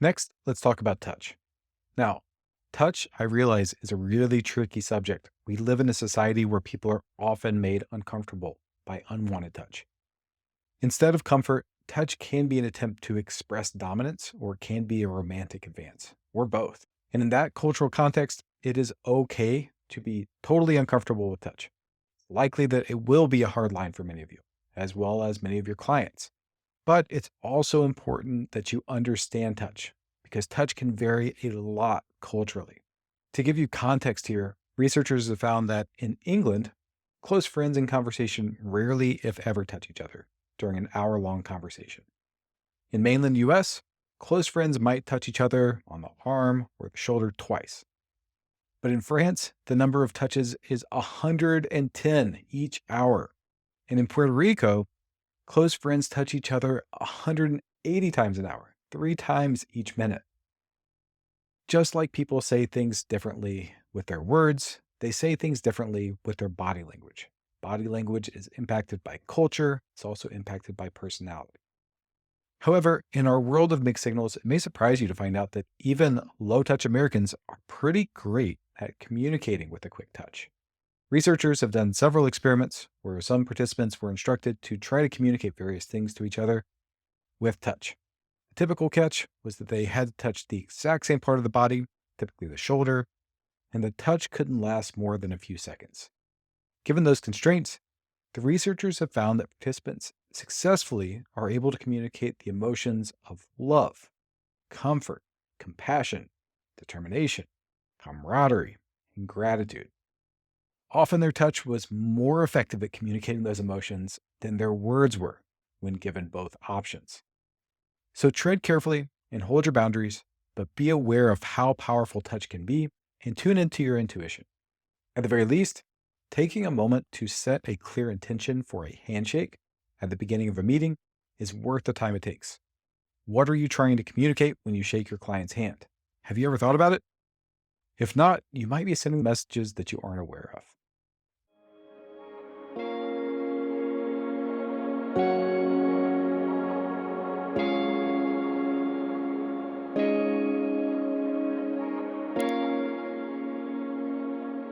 Next, let's talk about touch. Now, touch, I realize, is a really tricky subject. We live in a society where people are often made uncomfortable by unwanted touch. Instead of comfort, touch can be an attempt to express dominance or it can be a romantic advance, or both. And in that cultural context, it is okay to be totally uncomfortable with touch. It's likely that it will be a hard line for many of you, as well as many of your clients. But it's also important that you understand touch because touch can vary a lot culturally. To give you context here, researchers have found that in England, close friends in conversation rarely, if ever, touch each other during an hour-long conversation. In mainland US, close friends might touch each other on the arm or the shoulder twice. But in France, the number of touches is 110 each hour. And in Puerto Rico, close friends touch each other 180 times an hour, 3 times each minute. Just like people say things differently with their words, they say things differently with their body language. Body language is impacted by culture, it's also impacted by personality. However, in our world of mixed signals, it may surprise you to find out that even low touch Americans are pretty great at communicating with a quick touch. Researchers have done several experiments where some participants were instructed to try to communicate various things to each other with touch. The typical catch was that they had to touch the exact same part of the body, typically the shoulder, and the touch couldn't last more than a few seconds. Given those constraints, the researchers have found that participants successfully are able to communicate the emotions of love, comfort, compassion, determination, camaraderie, and gratitude. Often their touch was more effective at communicating those emotions than their words were when given both options. So tread carefully and hold your boundaries, but be aware of how powerful touch can be and tune into your intuition. At the very least, taking a moment to set a clear intention for a handshake at the beginning of a meeting is worth the time it takes. What are you trying to communicate when you shake your client's hand? Have you ever thought about it? If not, you might be sending messages that you aren't aware of.